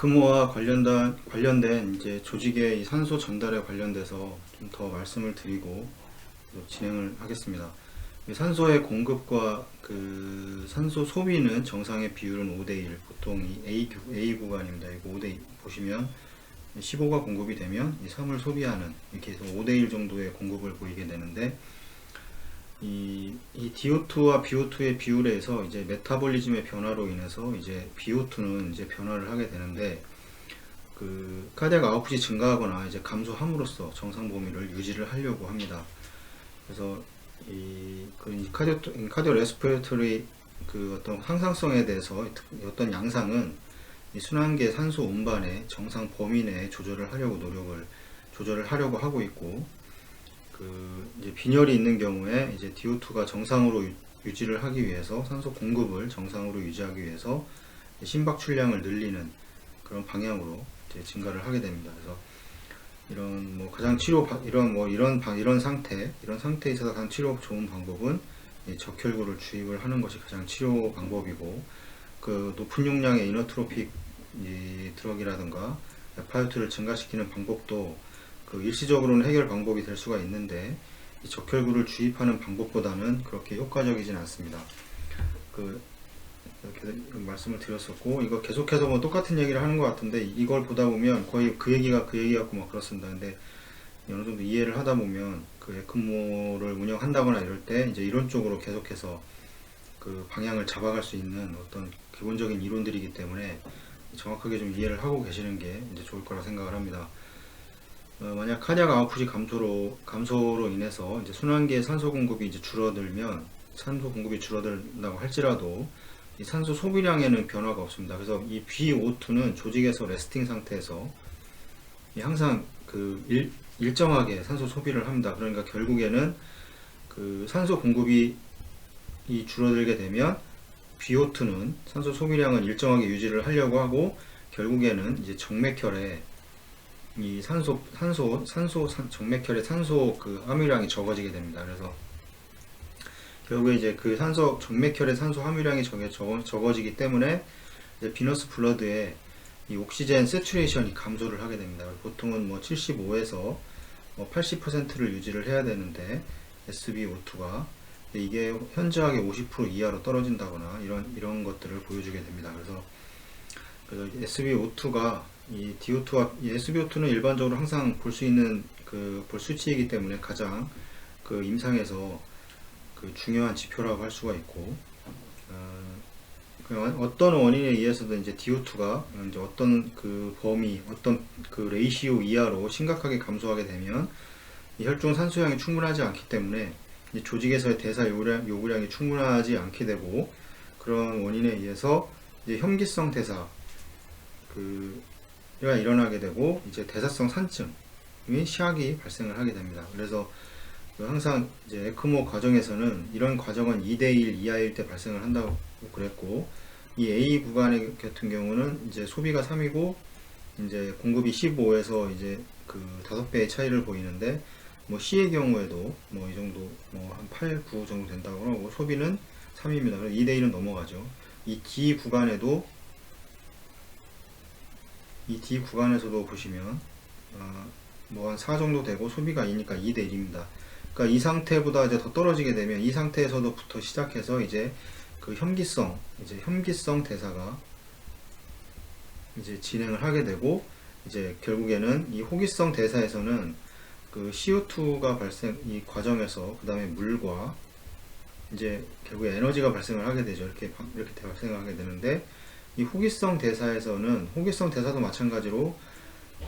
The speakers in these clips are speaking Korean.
에크모와 관련된 이제 조직의 이 산소 전달에 관련돼서 좀 더 말씀을 드리고 진행을 하겠습니다. 이 산소의 공급과 그 산소 소비는 정상의 비율은 5대1, 보통 이 A 구간입니다. 이거 5대1 보시면 15가 공급이 되면 이 3을 소비하는, 이렇게 해서 5대1 정도의 공급을 보이게 되는데, 이 DO2와 BO2의 비율에서 이제 메타볼리즘의 변화로 인해서 이제 BO2는 이제 변화를 하게 되는데, 그 카디악 아웃풋이 증가하거나 이제 감소함으로써 정상 범위를 유지를 하려고 합니다. 그래서 이 카디오 레스피레이터리 그 어떤 항상성에 대해서 어떤 양상은 이 순환계 산소 운반의 정상 범위 내에 조절을 하려고 하고 있고, 그 이제 빈혈이 있는 경우에 이제 DO2가 정상으로 유지를 하기 위해서, 산소 공급을 정상으로 유지하기 위해서 심박 출량을 늘리는 그런 방향으로 이제 증가를 하게 됩니다. 그래서 이런 뭐 가장 이런 상태에 있어서 가장 치료 좋은 방법은 적혈구를 주입을 하는 것이 가장 치료 방법이고, 그 높은 용량의 이너트로픽 드럭이라든가 에파이오트를 증가시키는 방법도 그 일시적으로는 해결 방법이 될 수가 있는데, 이 적혈구를 주입하는 방법보다는 그렇게 효과적이진 않습니다. 이렇게 말씀을 드렸었고, 이거 계속해서 뭐 똑같은 얘기를 하는 것 같은데, 이걸 보다 보면 거의 그 얘기 같고 막 그렇습니다. 근데 어느 정도 이해를 하다 보면 그 에크모를 운영한다거나 이럴 때 이제 이런 쪽으로 계속해서 그 방향을 잡아갈 수 있는 어떤 기본적인 이론들이기 때문에 정확하게 좀 이해를 하고 계시는 게 이제 좋을 거라 생각을 합니다. 만약 카디악 아웃풋이 감소로 인해서 이제 순환기의 산소 공급이 이제 줄어들면, 산소 공급이 줄어든다고 할지라도 이 산소 소비량에는 변화가 없습니다. 그래서 이 BO2는 조직에서 레스팅 상태에서 항상 그 일정하게 산소 소비를 합니다. 그러니까 결국에는 그 산소 공급이 줄어들게 되면 BO2는 산소 소비량은 일정하게 유지를 하려고 하고, 결국에는 이제 정맥혈에 이 정맥혈의 산소 그 함유량이 적어지게 됩니다. 그래서 결국에 이제 그 정맥혈의 산소 함유량이 적어지기 때문에 이제 비너스 블러드에 이 옥시젠 세츄레이션이 감소를 하게 됩니다. 보통은 뭐 75에서 80%를 유지를 해야 되는데, SbO2가 이게 현저하게 50% 이하로 떨어진다거나 이런 것들을 보여주게 됩니다. 그래서 SbO2가 이 DO2와 이 SbO2는 일반적으로 항상 볼 수 있는 볼 수치이기 때문에 가장 그 임상에서 그 중요한 지표라고 할 수가 있고, 어떤 원인에 의해서든 이제 DO2가 이제 어떤 그 범위, 어떤 그 레이시오 이하로 심각하게 감소하게 되면 이 혈중 산소량이 충분하지 않기 때문에 이제 조직에서의 대사 요구량이 충분하지 않게 되고, 그런 원인에 의해서 이제 혐기성 대사가 일어나게 되고, 이제 대사성 산증이 시약이 발생을 하게 됩니다. 그래서 항상 이제 에크모 과정에서는 이런 과정은 2대1 이하일 때 발생을 한다고 그랬고, 이 A 구간 같은 경우는 이제 소비가 3이고 이제 공급이 15에서 이제 그 5배의 차이를 보이는데, 뭐 C의 경우에도 뭐 이 정도 뭐 한 8, 9 정도 된다고 하고 소비는 3입니다. 그래서 2대1은 넘어가죠. 이 D 구간에서도 보시면 뭐 한 4 정도 되고 소비가 2니까 2대1입니다. 그러니까 이 상태보다 이제 더 떨어지게 되면 이 상태에서부터 시작해서 이제 그 혐기성 대사가 이제 진행을 하게 되고, 이제 결국에는 이 호기성 대사에서는 그 CO2가 이 과정에서 그 다음에 물과 이제 결국에 에너지가 발생을 하게 되죠. 이렇게 발생을 하게 되는데, 이 호기성 대사도 마찬가지로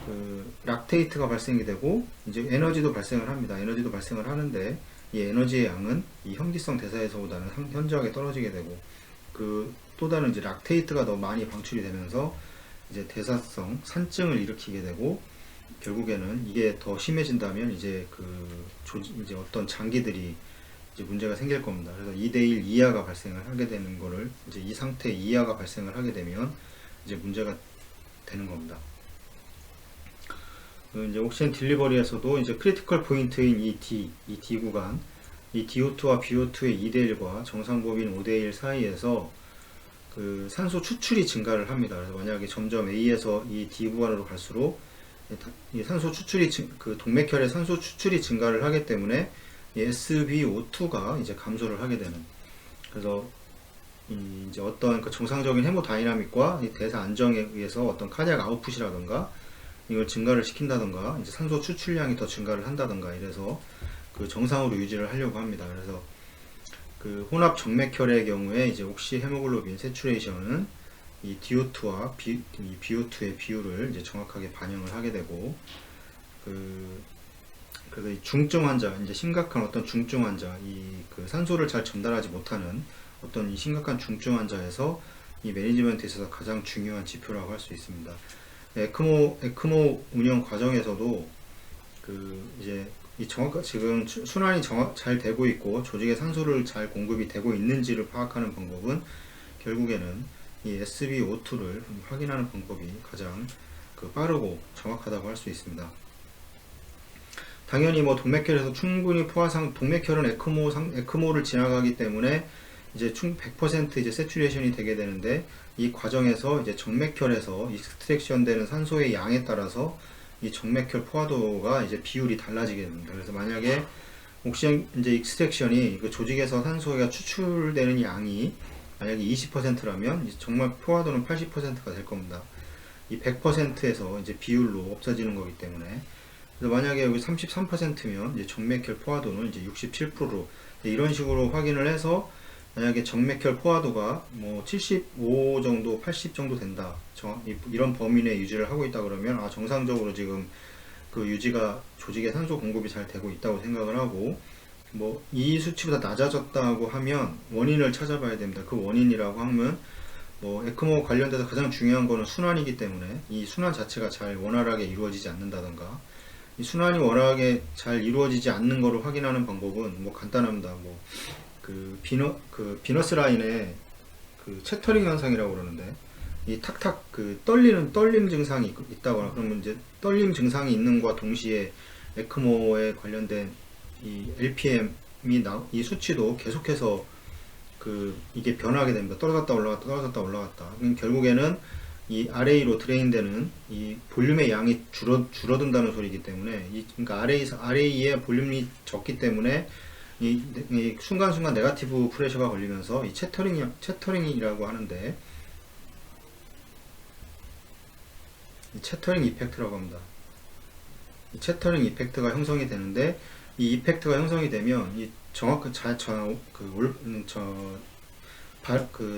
그 락테이트가 발생이 되고 이제 에너지도 발생을 합니다. 에너지도 발생을 하는데, 이 에너지의 양은 이 혐기성 대사에서보다는 현저하게 떨어지게 되고, 또 다른 이제 락테이트가 더 많이 방출이 되면서 이제 대사성 산증을 일으키게 되고, 결국에는 이게 더 심해진다면 이제 이제 어떤 장기들이 이제 문제가 생길 겁니다. 그래서 2대1 이하가 발생을 하게 되는 거를, 이제 이 상태 이하가 발생을 하게 되면 이제 문제가 되는 겁니다. 이제 옥시젠 딜리버리에서도 이제 크리티컬 포인트인 이 D 구간, 이 DO2와 BO2의 2대1과 정상 범위인 5대1 사이에서 그 산소 추출이 증가를 합니다. 그래서 만약에 점점 A에서 이 D 구간으로 갈수록 이 산소 추출이 그 동맥혈의 산소 추출이 증가를 하기 때문에 이 SbO2가 이제 감소를 하게 되는. 그래서 이제 어떤 그 정상적인 헤모다이나믹과 이 대사 안정에 의해서 어떤 카디악 아웃풋이라든가 이걸 증가를 시킨다든가 이제 산소 추출량이 더 증가를 한다든가 이래서 그 정상으로 유지를 하려고 합니다. 그래서 그 혼합 정맥혈의 경우에 이제 옥시 헤모글로빈 세츄레이션은 이 DO2와 이 BO2의 비율을 이제 정확하게 반영을 하게 되고, 그래서 이 중증 환자, 이제 심각한 어떤 중증 환자, 그 산소를 잘 전달하지 못하는 어떤 이 심각한 중증 환자에서 이 매니지먼트에 있어서 가장 중요한 지표라고 할 수 있습니다. 에크모 운영 과정에서도 이제 지금 순환이 잘 되고 있고 조직에 산소를 잘 공급이 되고 있는지를 파악하는 방법은 결국에는 이 SbO2를 확인하는 방법이 가장 빠르고 정확하다고 할 수 있습니다. 당연히 뭐 동맥혈에서 충분히 동맥혈은 에크모를 지나가기 때문에 이제 100% 이제 세츄레이션이 되게 되는데, 이 과정에서 이제 정맥혈에서 익스트랙션 되는 산소의 양에 따라서 이 정맥혈 포화도가 이제 비율이 달라지게 됩니다. 그래서 만약에 옥시전 이제 익스트랙션이 그 조직에서 산소가 추출되는 양이 만약에 20%라면 정말 포화도는 80%가 될 겁니다. 이 100%에서 이제 비율로 없어지는 거기 때문에. 그래서 만약에 여기 33%면 이제 정맥혈 포화도는 이제 67%로 이런 식으로 확인을 해서 만약에 정맥혈 포화도가 뭐 75 정도, 80 정도 된다. 이런 범위 내에 유지를 하고 있다 그러면 정상적으로 지금 그 유지가 조직에 산소 공급이 잘 되고 있다고 생각을 하고, 뭐 이 수치보다 낮아졌다고 하면 원인을 찾아봐야 됩니다. 그 원인이라고 하면 뭐 에크모 관련돼서 가장 중요한 거는 순환이기 때문에 이 순환 자체가 잘 원활하게 이루어지지 않는다던가, 이 순환이 원활하게 잘 이루어지지 않는 거를 확인하는 방법은 뭐 간단합니다. 뭐 비너스 라인에 그 채터링 현상이라고 그러는데, 이 탁탁 떨림 증상이 있다거나 그러면 이제 떨림 증상이 있는 것과 동시에 에크모에 관련된 이 LPM이 이 수치도 계속해서 이게 변하게 됩니다. 떨어졌다 올라갔다 떨어졌다 올라갔다. 결국에는 이 RA로 드레인되는 이 볼륨의 양이 줄어든다는 소리이기 때문에 그러니까 RA의 볼륨이 적기 때문에 이 순간순간 네거티브 프레셔가 걸리면서 이 채터링이라고 하는데, 이 채터링 이펙트라고 합니다. 이 채터링 이펙트가 형성이 되는데, 이 이펙트가 형성이 되면 이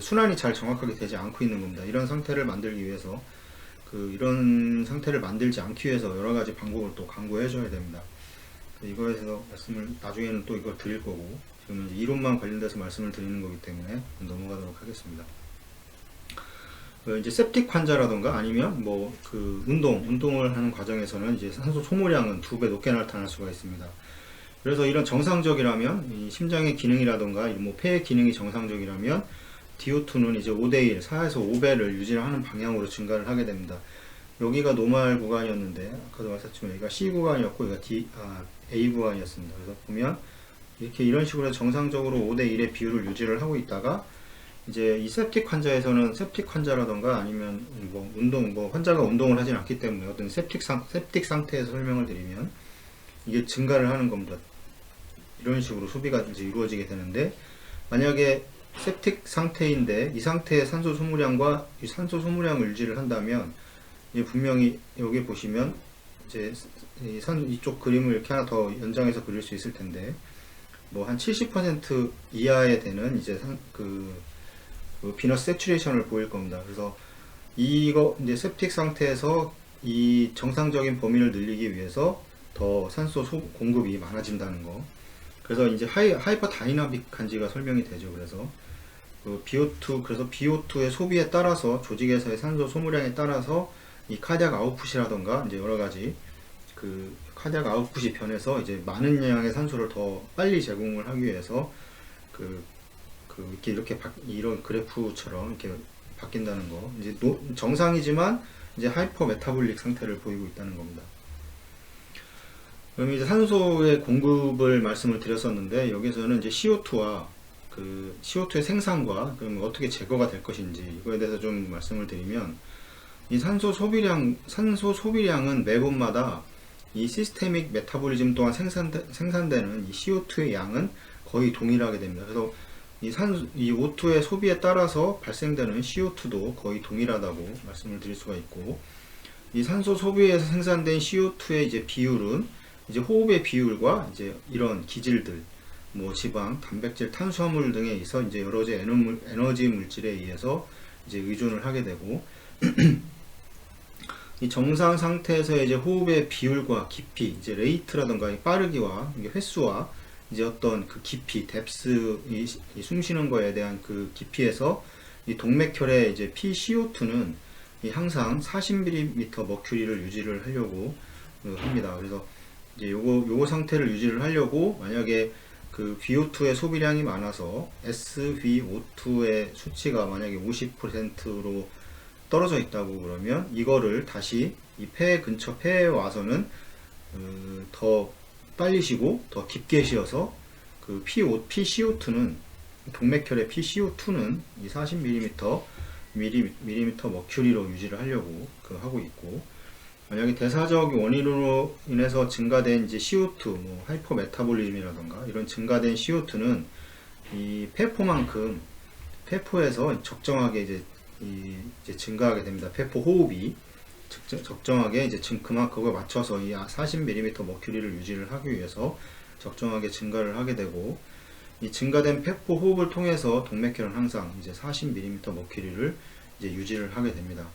순환이 잘 정확하게 되지 않고 있는 겁니다. 이런 상태를 만들기 위해서 이런 상태를 만들지 않기 위해서 여러 가지 방법을 또 강구해 줘야 됩니다. 이거에 대해서 말씀을 나중에는 또 이걸 드릴 거고, 지금 이제 이론만 관련돼서 말씀을 드리는 거기 때문에 넘어가도록 하겠습니다. 이제 septic 환자라던가 아니면 뭐 운동을 하는 과정에서는 이제 산소 소모량은 2배 높게 나타날 수가 있습니다. 그래서 이런 정상적이라면 이 심장의 기능이라던가 뭐 폐의 기능이 정상적이라면 DO2는 이제 5대1, 4에서 5배를 유지하는 방향으로 증가를 하게 됩니다. 여기가 노말 구간이었는데 아까도 말씀드렸지만 여기가 C 구간이었고 여기가 A 구간이었습니다. 그래서 보면 이런 식으로 정상적으로 5대1의 비율을 유지를 하고 있다가 이제 이 septic 환자에서는 septic 환자라던가 아니면 뭐 환자가 운동을 하진 않기 때문에 어떤 septic 상태에서 설명을 드리면 이게 증가를 하는 겁니다. 이런 식으로 소비가 이제 이루어지게 되는데, 만약에 septic 상태인데 이 상태의 산소 소모량과 이 산소 소모량을 유지를 한다면 분명히 여기 보시면 이제 이쪽 그림을 이렇게 하나 더 연장해서 그릴 수 있을 텐데, 뭐 한 70% 이하에 되는 이제 비너스 세츄레이션을 보일 겁니다. 그래서 이거 이제 septic 상태에서 이 정상적인 범위를 늘리기 위해서 더 산소 공급이 많아진다는 거. 그래서 이제 하이퍼 다이나믹한지가 설명이 되죠. 그래서 그래서 BO2의 소비에 따라서 조직에서의 산소 소모량에 따라서 이 카디악 아웃풋이라던가 이제 여러 가지 카디악 아웃풋이 변해서 이제 많은 양의 산소를 더 빨리 제공을 하기 위해서 이렇게 이런 그래프처럼 이렇게 바뀐다는 거. 이제 정상이지만 이제 하이퍼 메타볼릭 상태를 보이고 있다는 겁니다. 그럼 이제 산소의 공급을 말씀을 드렸었는데, 여기서는 이제 CO2와 그 CO2의 생산과 그럼 어떻게 제거가 될 것인지 이거에 대해서 좀 말씀을 드리면, 이 산소 소비량은 매분마다 이 시스테믹 메타볼리즘 동안 생산되는 이 CO2의 양은 거의 동일하게 됩니다. 그래서 이 O2의 소비에 따라서 발생되는 CO2도 거의 동일하다고 말씀을 드릴 수가 있고, 이 산소 소비에서 생산된 CO2의 이제 비율은 이제 호흡의 비율과 이제 이런 기질들, 뭐 지방, 단백질, 탄수화물 등에 있어 이제 여러 가지 에너지 물질에 의해서 이제 의존을 하게 되고, 이 정상 상태에서 이제 호흡의 비율과 깊이, 이제 레이트라던가 빠르기와 횟수와 이제 어떤 그 깊이, 뎁스, 이 숨 쉬는 거에 대한 그 깊이에서 이 동맥혈의 이제 PCO2는 항상 40ml 머큐리를 유지를 하려고 합니다. 그래서 이제 요거 상태를 유지를 하려고, 만약에 그 VO2의 소비량이 많아서 SVO2의 수치가 만약에 50%로 떨어져 있다고 그러면, 이거를 다시 이 폐 근처 폐에 와서는 더 빨리 쉬고 더 깊게 쉬어서 그 PCO2는, 동맥혈의 PCO2는 이 40mm 머큐리로 유지를 하려고 하고 있고, 만약에 대사적 원인으로 인해서 증가된 이제 CO2, 뭐 하이퍼메타볼리즘이라던가 이런 증가된 CO2는 이 폐포에서 적정하게 이제 증가하게 됩니다. 폐포 호흡이 적정하게 이제 그걸 맞춰서 이 40mm 머큐리를 유지를 하기 위해서 적정하게 증가를 하게 되고, 이 증가된 폐포 호흡을 통해서 동맥혈은 항상 이제 40mm 머큐리를 이제 유지를 하게 됩니다.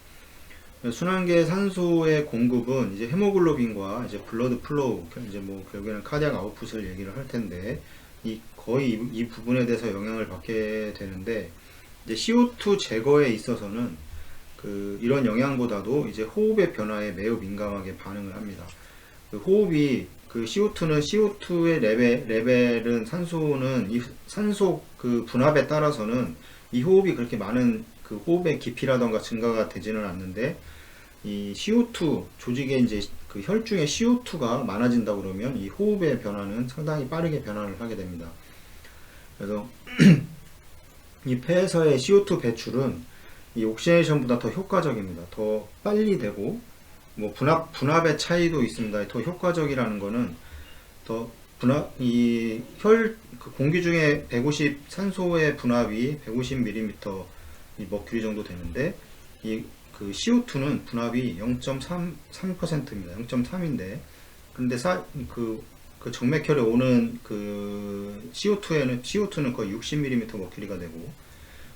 순환계 산소의 공급은 이제 헤모글로빈과 이제 블러드 플로우, 이제 뭐 결국에는 카디악 아웃풋을 얘기를 할 텐데, 거의 이 부분에 대해서 영향을 받게 되는데, 이제 CO2 제거에 있어서는 이런 영향보다도 이제 호흡의 변화에 매우 민감하게 반응을 합니다. CO2의 레벨은 산소는 이 산소 그 분압에 따라서는 이 호흡이 그렇게 많은 그 호흡의 깊이라던가 증가가 되지는 않는데, 이 CO2 조직에 이제 그 혈중에 CO2가 많아진다 그러면 이 호흡의 변화는 상당히 빠르게 변화를 하게 됩니다. 그래서 이 폐에서의 CO2 배출은 이 옥시네이션보다 더 효과적입니다. 더 빨리 되고, 뭐 분압의 차이도 있습니다. 더 효과적이라는 거는 그 공기 중에 산소의 분압이 150mm 이 머큐리 정도 되는데, 그 CO2는 분압이 0.3%입니다. 0.3인데, 근데 그 정맥혈에 오는 그 CO2는 거의 60mm 머큐리가 되고,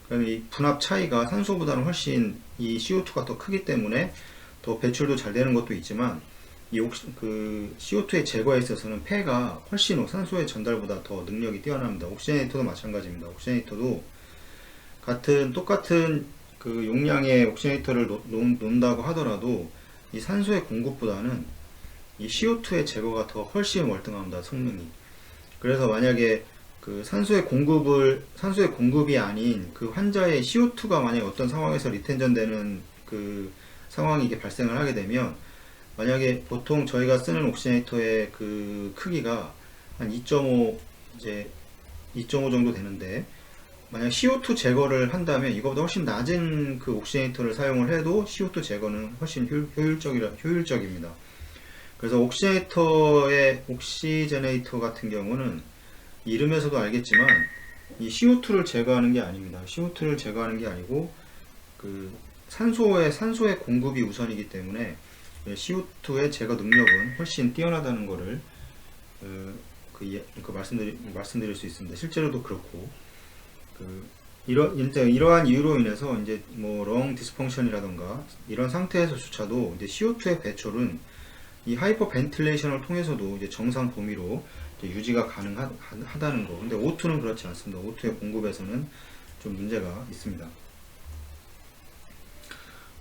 그러면 이 분압 차이가 산소보다는 훨씬 이 CO2가 더 크기 때문에 더 배출도 잘 되는 것도 있지만, 그 CO2의 제거에 있어서는 폐가 훨씬 산소의 전달보다 더 능력이 뛰어납니다. 옥시네이터도 마찬가지입니다. 옥시네이터도 똑같은 그 용량의 옥시네이터를 놓는다고 하더라도 이 산소의 공급보다는 이 CO2의 제거가 더 훨씬 월등합니다. 성능이. 그래서 만약에 그 산소의 공급이 아닌 그 환자의 CO2가 만약에 어떤 상황에서 리텐전되는 그 상황이 이게 발생을 하게 되면, 만약에 보통 저희가 쓰는 옥시네이터의 그 크기가 한 2.5 정도 되는데, 만약 CO2 제거를 한다면 이거보다 훨씬 낮은 그 옥시네이터를 사용을 해도 CO2 제거는 훨씬 효율적입니다. 그래서 옥시제네이터 같은 경우는 이름에서도 알겠지만 이 CO2를 제거하는 게 아닙니다. CO2를 제거하는 게 아니고 그 산소의 공급이 우선이기 때문에 CO2의 제거 능력은 훨씬 뛰어나다는 것을 말씀드릴 수 있습니다. 실제로도 그렇고, 이러한 이유로 인해서 이제 뭐 렁 디스펑션이라던가 이런 상태에서조차도 이제 CO2의 배출은 이 하이퍼 벤틸레이션을 통해서도 이제 정상 범위로 이제 유지가 가능하다는 거. 근데 O2는 그렇지 않습니다. O2의 공급에서는 좀 문제가 있습니다.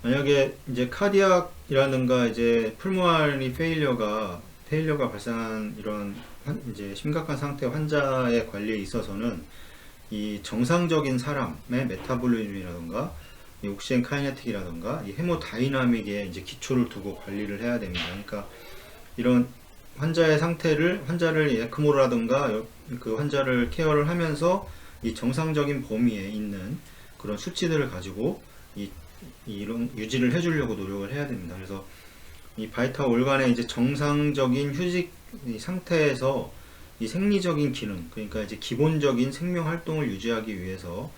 만약에 이제 카디악이라든가 이제 풀모나리 페일리어가 발생한 이런 이제 심각한 상태 환자의 관리에 있어서는 이 정상적인 사람의 메타볼리즘이라든가 이 옥시젠 카이네틱이라든가 이 헤모다이나믹에 이제 기초를 두고 관리를 해야 됩니다. 그러니까 이런 환자를 에크모라든가 그 환자를 케어를 하면서 이 정상적인 범위에 있는 그런 수치들을 가지고 이런 유지를 해주려고 노력을 해야 됩니다. 그래서 이 바이탈 올간의 이제 정상적인 휴식 상태에서 이 생리적인 기능, 그러니까 이제 기본적인 생명 활동을 유지하기 위해서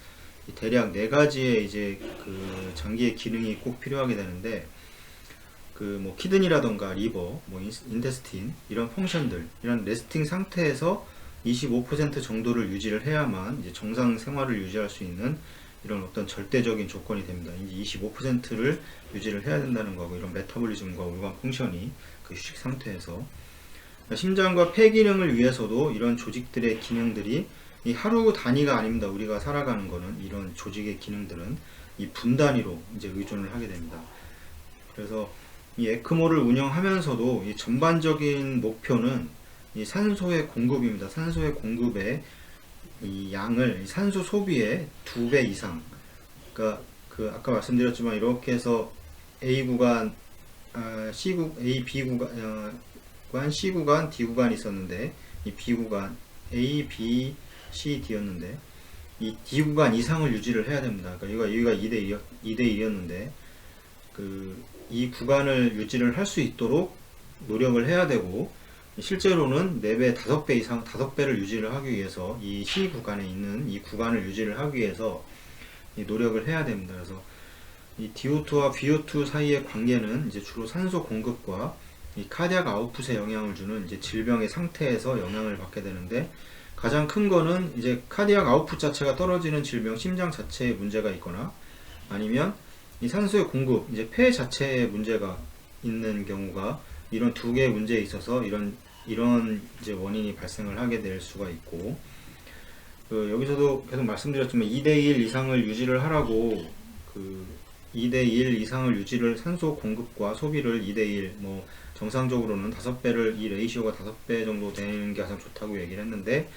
대략 네 가지의 이제 그 장기의 기능이 꼭 필요하게 되는데, 그 뭐 키드니라던가 리버, 뭐 인테스틴 이런 펑션들, 이런 레스팅 상태에서 25% 정도를 유지를 해야만 이제 정상 생활을 유지할 수 있는 이런 어떤 절대적인 조건이 됩니다. 이제 25%를 유지를 해야 된다는 거고, 이런 메타볼리즘과 organ 펑션이 그 휴식 상태에서, 심장과 폐 기능을 위해서도 이런 조직들의 기능들이 이 하루 단위가 아닙니다. 우리가 살아가는 거는 이런 조직의 기능들은 이 분 단위로 이제 의존을 하게 됩니다. 그래서 이 에크모를 운영하면서도 이 전반적인 목표는 이 산소의 공급입니다. 산소의 공급의 이 양을 이 산소 소비의 2배 이상, 그러니까 그 아까 말씀드렸지만 이렇게 해서 A 구간, A, B 구간, C 구간, D 구간이 있었는데, 이 B 구간 A, B, C, D였는데 이 D 구간 이상을 유지를 해야 됩니다. 그러니까 여기가 2대 1이었는데 이 구간을 유지를 할 수 있도록 노력을 해야 되고, 실제로는 4배, 5배 이상, 5배를 유지를 하기 위해서 이 C 구간에 있는 이 구간을 유지를 하기 위해서 노력을 해야 됩니다. 그래서 이 DO2와 VO2 사이의 관계는 이제 주로 산소 공급과 이 카디악 아웃풋에 영향을 주는 이제 질병의 상태에서 영향을 받게 되는데, 가장 큰 거는 이제 카디악 아웃풋 자체가 떨어지는 질병, 심장 자체에 문제가 있거나, 아니면 이 산소의 공급, 이제 폐 자체에 문제가 있는 경우가, 이런 두 개의 문제에 있어서 이런 이제 원인이 발생을 하게 될 수가 있고, 여기서도 계속 말씀드렸지만 2대1 이상을 유지를 하라고, 2대1 이상을 유지를, 산소 공급과 소비를 2대1, 뭐 정상적으로는 5배를, 이 레이시오가 5배 정도 되는 게 가장 좋다고 얘기를 했는데,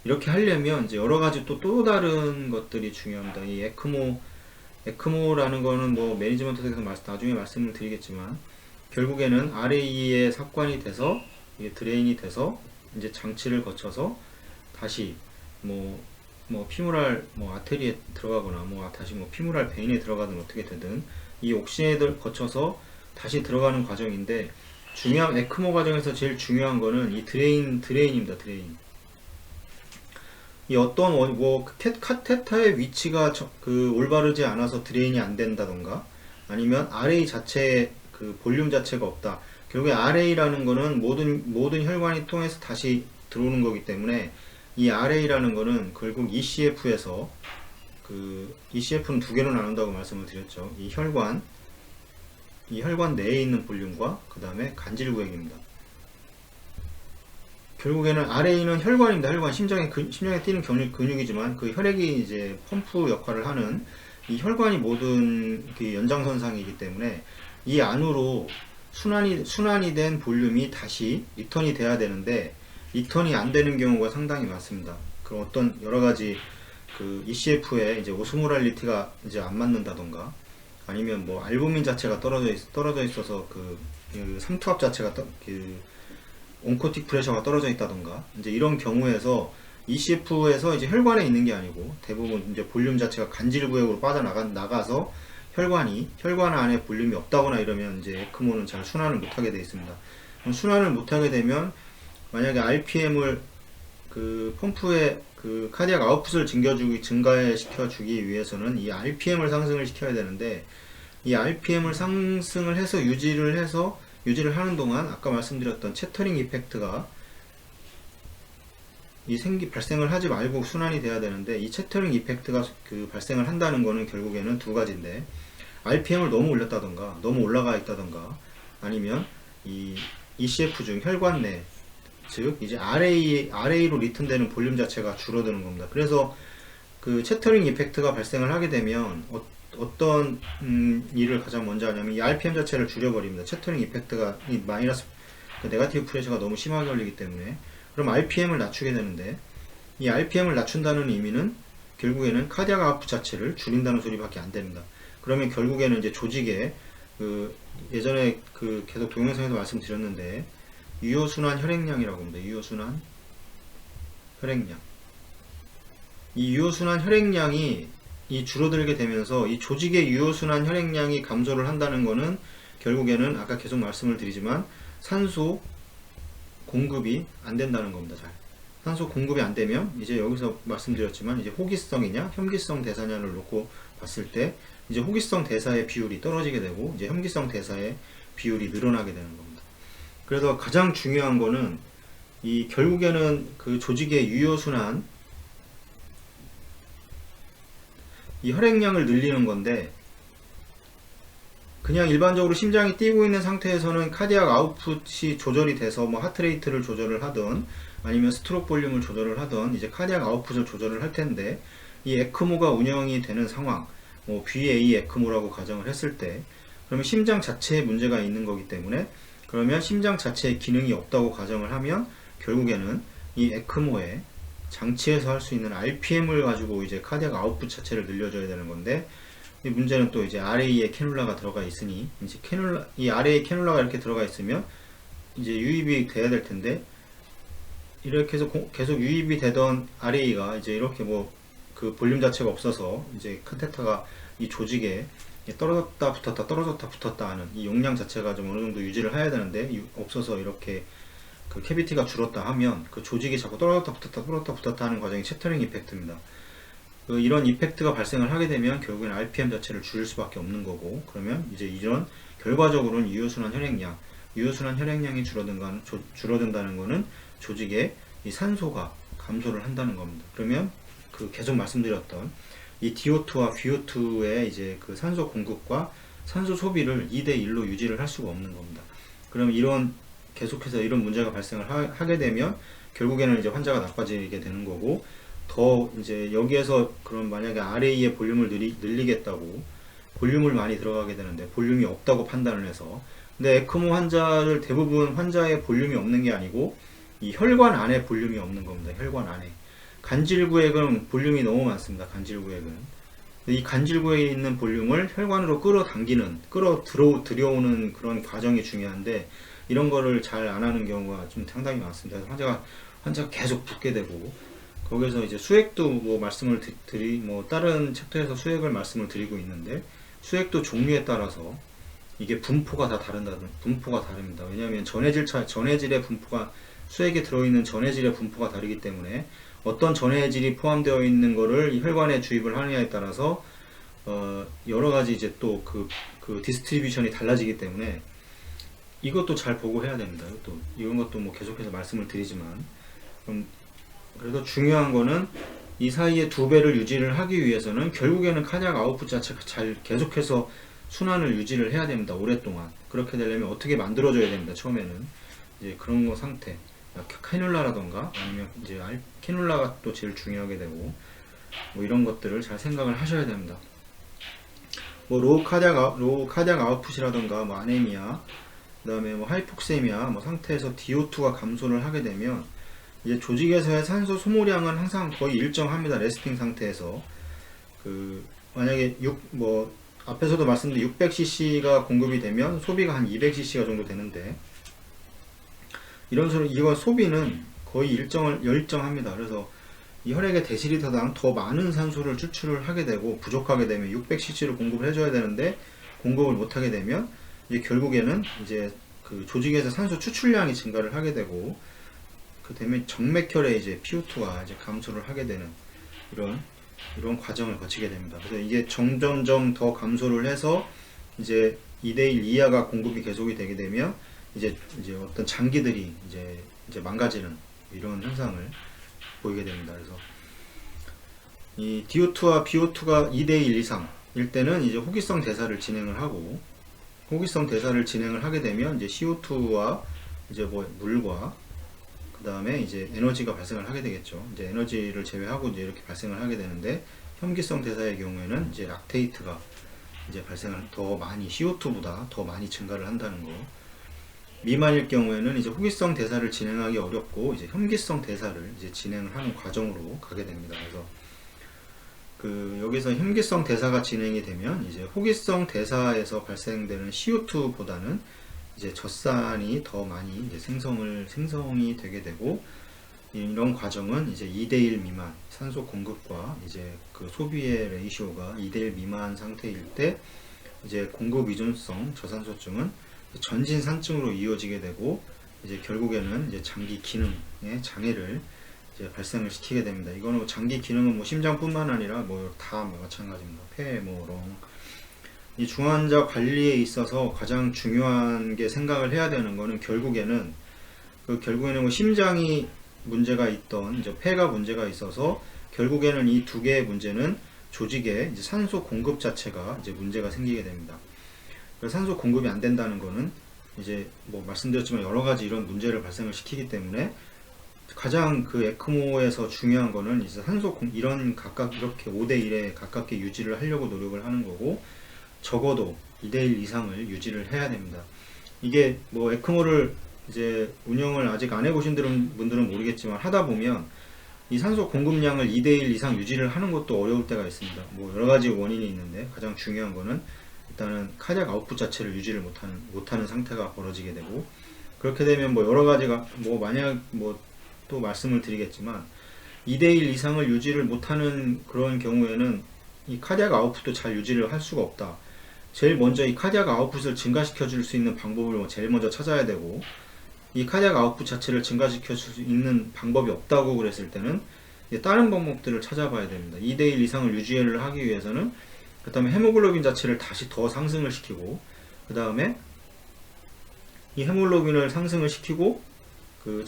이렇게 하려면 이제 여러 가지 또 다른 것들이 중요합니다. 이 에크모라는 거는 뭐 매니지먼트에서 나중에 말씀을 드리겠지만, 결국에는 RA에 삽관이 돼서 이게 드레인이 돼서 이제 장치를 거쳐서 다시 뭐 피무랄 아테리에 들어가거나 다시 피무랄 베인에 들어가든 어떻게 되든 이 옥시에들 거쳐서 다시 들어가는 과정인데, 중요한 에크모 과정에서 제일 중요한 거는 이 드레인입니다. 드레인. 이 어떤 카테터의 위치가 올바르지 않아서 드레인이 안 된다던가, 아니면 RA 자체의 그 볼륨 자체가 없다. 결국에 RA라는 거는 모든 혈관이 통해서 다시 들어오는 거기 때문에, 이 RA라는 거는 결국 ECF에서 ECF는 두 개로 나눈다고 말씀을 드렸죠. 이 혈관 내에 있는 볼륨과 그 다음에 간질구획입니다. 결국에는 RA는 혈관입니다. 혈관, 심장에 뛰는 근육이지만 그 혈액이 이제 펌프 역할을 하는 이 혈관이 모든 그 연장선상이기 때문에, 이 안으로 순환이 된 볼륨이 다시 리턴이 돼야 되는데, 리턴이 안 되는 경우가 상당히 많습니다. 그럼 어떤 여러 가지 ECF에 이제 오스모랄리티가 이제 안 맞는다던가, 아니면 뭐 알부민 자체가 떨어져 있어서 삼투압 자체가 온코틱 프레셔가 떨어져 있다던가, 이제 이런 경우에서 ECF에서 이제 혈관에 있는 게 아니고 대부분 이제 볼륨 자체가 간질구역으로 나가서 혈관 안에 볼륨이 없다거나 이러면 이제 에크모는 잘 순환을 못하게 되어 있습니다. 그럼 순환을 못하게 되면, 만약에 RPM을 펌프의 카디악 아웃풋을 증가시켜주기 위해서는 이 RPM을 상승을 시켜야 되는데, 이 RPM을 상승을 해서 유지를 하는 동안 아까 말씀드렸던 채터링 이펙트가 발생을 하지 말고 순환이 돼야 되는데, 이 채터링 이펙트가 발생을 한다는 거는 결국에는 두 가지인데, RPM을 너무 올렸다던가 너무 올라가 있다던가, 아니면 이 ECF 중 혈관 내, 즉 이제 RA로 리턴되는 볼륨 자체가 줄어드는 겁니다. 그래서 채터링 이펙트가 발생을 하게 되면 어떤 일을 가장 먼저 하냐면, 이 RPM 자체를 줄여버립니다. 채터링 이펙트가 네거티브 프레셔가 너무 심하게 걸리기 때문에. 그럼 RPM을 낮추게 되는데, 이 RPM을 낮춘다는 의미는 결국에는 카디악 아웃풋 자체를 줄인다는 소리밖에 안 됩니다. 그러면 결국에는 이제 조직에 예전에 계속 동영상에서 말씀드렸는데, 유효순환 혈액량이라고 합니다. 유효순환 혈액량. 이 유효순환 혈액량이 줄어들게 되면서 이 조직의 유효순환 혈액량이 감소를 한다는 거는 결국에는 아까 계속 말씀을 드리지만 산소 공급이 안 된다는 겁니다. 잘. 산소 공급이 안 되면 이제 여기서 말씀드렸지만 이제 호기성이냐 혐기성 대사냐를 놓고 봤을 때 이제 호기성 대사의 비율이 떨어지게 되고 이제 혐기성 대사의 비율이 늘어나게 되는 겁니다. 그래서 가장 중요한 거는 이 결국에는 그 조직의 유효순환 이 혈액량을 늘리는 건데 그냥 일반적으로 심장이 뛰고 있는 상태에서는 카디악 아웃풋이 조절이 돼서 뭐 하트레이트를 조절을 하든 아니면 스트로크 볼륨을 조절을 하든 이제 카디악 아웃풋을 조절을 할 텐데 이 에크모가 운영이 되는 상황 뭐 BA 에크모라고 가정을 했을 때 그러면 심장 자체에 문제가 있는 거기 때문에 그러면 심장 자체에 기능이 없다고 가정을 하면 결국에는 이 에크모에 장치에서 할 수 있는 RPM을 가지고 이제 카디악 아웃풋 자체를 늘려줘야 되는 건데 이 문제는 또 이제 RA에 캐놀라가 들어가 있으니 이제 이 RA 캐놀라가 이렇게 들어가 있으면 이제 유입이 돼야 될 텐데 이렇게 해서 계속 유입이 되던 RA가 이제 이렇게 뭐 그 볼륨 자체가 없어서 이제 카테터가 이 조직에 떨어졌다 붙었다 떨어졌다 붙었다 하는 이 용량 자체가 좀 어느 정도 유지를 해야 되는데 없어서 이렇게 그 캐비티가 줄었다 하면 그 조직이 자꾸 떨어졌다 붙었다 떨어졌다 붙었다 하는 과정이 챕터링 이펙트입니다. 이런 이펙트가 발생을 하게 되면 결국엔 RPM 자체를 줄일 수밖에 없는 거고 그러면 이제 이런 결과적으로는 유효순환 혈액량이 줄어든다는 거는 조직에 이 산소가 감소를 한다는 겁니다. 그러면 그 계속 말씀드렸던 이 DO2와 VO2의 이제 그 산소 공급과 산소 소비를 2대1로 유지를 할 수가 없는 겁니다. 그럼 계속해서 이런 문제가 발생을 하게 되면 결국에는 이제 환자가 나빠지게 되는 거고 더 이제 여기에서 그럼 만약에 RA의 볼륨을 늘리겠다고 볼륨을 많이 들어가게 되는데 볼륨이 없다고 판단을 해서 근데 에크모 환자들 대부분 환자의 볼륨이 없는 게 아니고 이 혈관 안에 볼륨이 없는 겁니다. 혈관 안에 간질구획은 볼륨이 너무 많습니다. 간질구획은 이 간질구획에 있는 볼륨을 혈관으로 들여오는 그런 과정이 중요한데 이런 거를 잘 안 하는 경우가 좀 상당히 많습니다. 환자가 계속 붓게 되고 거기서 이제 수액도 뭐 말씀을 다른 챕터에서 수액을 말씀을 드리고 있는데 수액도 종류에 따라서 이게 분포가 다릅니다. 왜냐하면 전해질의 분포가 수액에 들어있는 전해질의 분포가 다르기 때문에 어떤 전해질이 포함되어 있는 거를 혈관에 주입을 하느냐에 따라서 여러 가지 이제 또 그 디스트리뷰션이 달라지기 때문에 이것도 잘 보고 해야 됩니다. 이런 것도 뭐 계속해서 말씀을 드리지만 그래서 중요한 거는 이 사이에 2배를 유지를 하기 위해서는 결국에는 카디악 아웃풋 자체가 잘 계속해서 순환을 유지를 해야 됩니다. 오랫동안. 그렇게 되려면 어떻게 만들어줘야 됩니다. 처음에는 이제 그런 거 상태 캐놀라라던가 아니면 이제 캐놀라가 또 제일 중요하게 되고 뭐 이런 것들을 잘 생각을 하셔야 됩니다. 뭐 로우 카디악 아웃풋이라던가 뭐 아네미아 그다음에 뭐 하이폭세미아 뭐 상태에서 DO2가 감소를 하게 되면 이제 조직에서의 산소 소모량은 항상 거의 일정합니다. 레스팅 상태에서 만약에 앞에서도 말씀드린 600cc가 공급이 되면 소비가 한 200cc가 정도 되는데 이건 소비는 거의 일정합니다. 그래서 이 혈액의 데시리터당 더 많은 산소를 추출을 하게 되고 부족하게 되면 600cc를 공급을 해줘야 되는데 공급을 못하게 되면 이제 결국에는 이제 그 조직에서 산소 추출량이 증가를 하게 되고 그 되면 정맥혈의 이제 PO2가 이제 감소를 하게 되는 이런 과정을 거치게 됩니다. 그래서 이게 점점점 더 감소를 해서 이제 2대1 이하가 공급이 계속이 되게 되면 이제 어떤 장기들이 이제 망가지는 이런 현상을 보이게 됩니다. 그래서 이 DO2와 BO2가 2대1 이상일 때는 이제 호기성 대사를 진행을 하고 호기성 대사를 진행을 하게 되면 이제 CO2와 이제 뭐 물과 그 다음에 이제 에너지가 발생을 하게 되겠죠. 이제 에너지를 제외하고 이제 이렇게 발생을 하게 되는데 혐기성 대사의 경우에는 이제 락테이트가 이제 발생을 더 많이 CO2보다 더 많이 증가를 한다는 거. 미만일 경우에는 이제 호기성 대사를 진행하기 어렵고 이제 혐기성 대사를 이제 진행을 하는 과정으로 가게 됩니다. 그래서 여기서 혐기성 대사가 진행이 되면 이제 호기성 대사에서 발생되는 CO2보다는 이제 젖산이 더 많이 이제 생성이 되게 되고 이런 과정은 이제 2대1 미만, 산소 공급과 이제 그 소비의 레이시오가 2대1 미만 상태일 때 이제 공급 의존성 저산소증은 전진산증으로 이어지게 되고 이제 결국에는 이제 장기 기능의 장애를 이제 발생을 시키게 됩니다. 이거는 뭐 장기 기능은 뭐 심장뿐만 아니라 뭐 다 마찬가지입니다. 폐, 뭐 롱. 이 중환자 관리에 있어서 가장 중요한 게 생각을 해야 되는 거는 결국에는 뭐 심장이 문제가 있던 이제 폐가 문제가 있어서 결국에는 이 두 개의 문제는 조직에 이제 산소 공급 자체가 이제 문제가 생기게 됩니다. 그래서 산소 공급이 안 된다는 거는 이제 뭐 말씀드렸지만 여러 가지 이런 문제를 발생을 시키기 때문에 가장 그 에크모에서 중요한 거는 이제 이런 각각 이렇게 5대1에 가깝게 유지를 하려고 노력을 하는 거고 적어도 2대1 이상을 유지를 해야 됩니다. 이게 뭐 에크모를 이제 운영을 아직 안 해보신 분들은 모르겠지만 하다 보면 이 산소 공급량을 2대1 이상 유지를 하는 것도 어려울 때가 있습니다. 뭐 여러 가지 원인이 있는데 가장 중요한 거는 일단은 카디악 아웃풋 자체를 유지를 못하는 상태가 벌어지게 되고 그렇게 되면 뭐 여러 가지가 뭐 만약 뭐 또 말씀을 드리겠지만 2대1 이상을 유지를 못하는 그런 경우에는 이 카디악 아웃풋도 잘 유지를 할 수가 없다. 제일 먼저 이 카디악 아웃풋을 증가시켜 줄 수 있는 방법을 제일 먼저 찾아야 되고 이 카디악 아웃풋 자체를 증가시켜 줄 수 있는 방법이 없다고 그랬을 때는 다른 방법들을 찾아봐야 됩니다. 2대1 이상을 유지를 하기 위해서는 그 다음에 헤모글로빈 자체를 다시 더 상승을 시키고 그 다음에 이 헤모글로빈을 상승을 시키고 그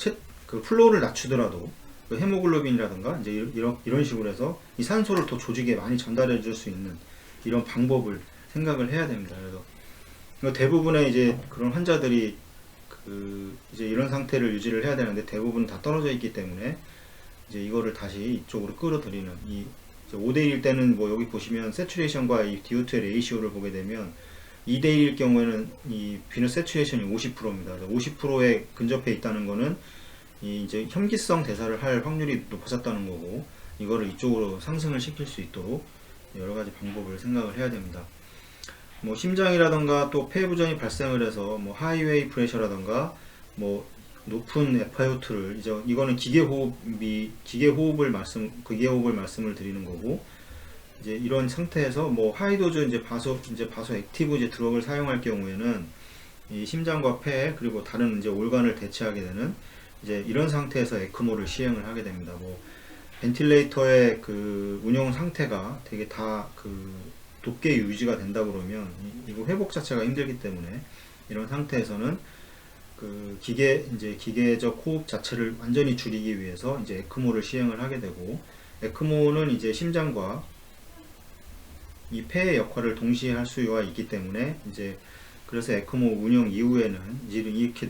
플로우를 낮추더라도 그 헤모글로빈이라든가 이제 이런 식으로 해서 이 산소를 더 조직에 많이 전달해 줄 수 있는 이런 방법을 생각을 해야 됩니다. 그래서 대부분의 이제 그런 환자들이 이제 이런 상태를 유지를 해야 되는데 대부분 다 떨어져 있기 때문에 이제 이거를 다시 이쪽으로 끌어들이는 이 5대1일 때는 뭐 여기 보시면 세츄레이션과 이 DO2의 레이시오를 보게 되면 2대1일 경우에는 이 비너스 세츄레이션이 50%입니다. 50%에 근접해 있다는 거는 이제 혐기성 대사를 할 확률이 높아졌다는 거고 이거를 이쪽으로 상승을 시킬 수 있도록 여러 가지 방법을 생각을 해야 됩니다. 뭐 심장이라던가 또 폐 부전이 발생을 해서 뭐 하이웨이 프레셔라던가 뭐 높은 FiO2를 이거는 기계호흡을 말씀을 드리는 거고 이제 이런 상태에서 뭐 하이도즈 이제 바소 액티브 이제 드럭을 사용할 경우에는 이 심장과 폐 그리고 다른 이제 올간을 대체하게 되는 이제 이런 상태에서 에크모를 시행을 하게 됩니다. 뭐 벤틸레이터의 그 운영 상태가 되게 다 높게 유지가 된다 그러면 이거 회복 자체가 힘들기 때문에 이런 상태에서는 기계적 호흡 자체를 완전히 줄이기 위해서 이제 에크모를 시행을 하게 되고 에크모는 이제 심장과 이 폐의 역할을 동시에 할 수가 있기 때문에 이제 그래서 에크모 운영 이후에는 이렇게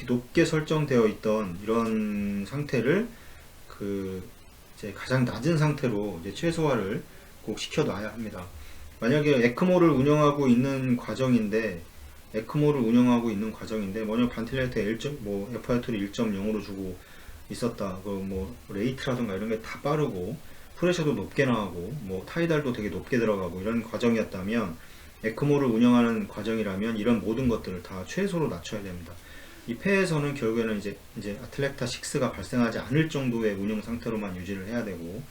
높게 설정되어 있던 이런 상태를 이제 가장 낮은 상태로 이제 최소화를 꼭 시켜놔야 합니다. 만약에 에크모를 운영하고 있는 과정인데 만약 반틸레이터 FiO2를 1.0으로 주고 있었다. 뭐 레이트라든가 이런 게 다 빠르고 프레셔도 높게 나가고 뭐 타이달도 되게 높게 들어가고 이런 과정이었다면 에크모를 운영하는 과정이라면 이런 모든 것들을 다 최소로 낮춰야 됩니다. 이 폐에서는 결국에는 이제 아틀렉타 6가 발생하지 않을 정도의 운영 상태로만 유지를 해야 되고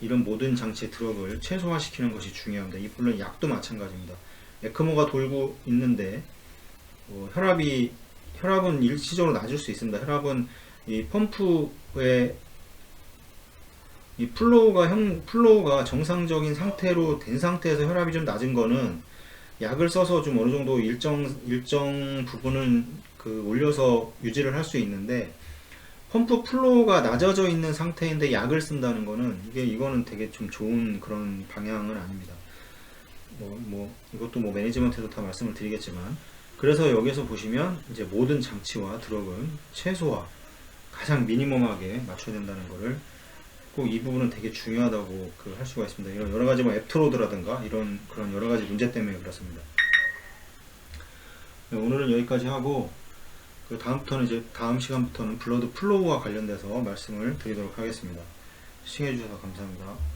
이런 모든 장치의 드럭을 최소화시키는 것이 중요합니다. 물론 약도 마찬가지입니다. 에크모가 돌고 있는데 혈압은 일시적으로 낮을 수 있습니다. 혈압은 이 펌프의 이 플로우가 정상적인 상태로 된 상태에서 혈압이 좀 낮은 거는 약을 써서 좀 어느 정도 일정 부분은 올려서 유지를 할 수 있는데 펌프 플로우가 낮아져 있는 상태인데 약을 쓴다는 거는 이거는 되게 좀 좋은 그런 방향은 아닙니다. 이것도 매니지먼트에서 다 말씀을 드리겠지만 그래서 여기서 보시면 이제 모든 장치와 드럭은 최소화 가장 미니멈하게 맞춰야 된다는 거를 꼭 이 부분은 되게 중요하다고 할 수가 있습니다. 이런 여러 가지 앱트로드라든가 그런 여러 가지 문제 때문에 그렇습니다. 네, 오늘은 여기까지 하고 다음 시간부터는 블러드 플로우와 관련돼서 말씀을 드리도록 하겠습니다. 시청해 주셔서 감사합니다.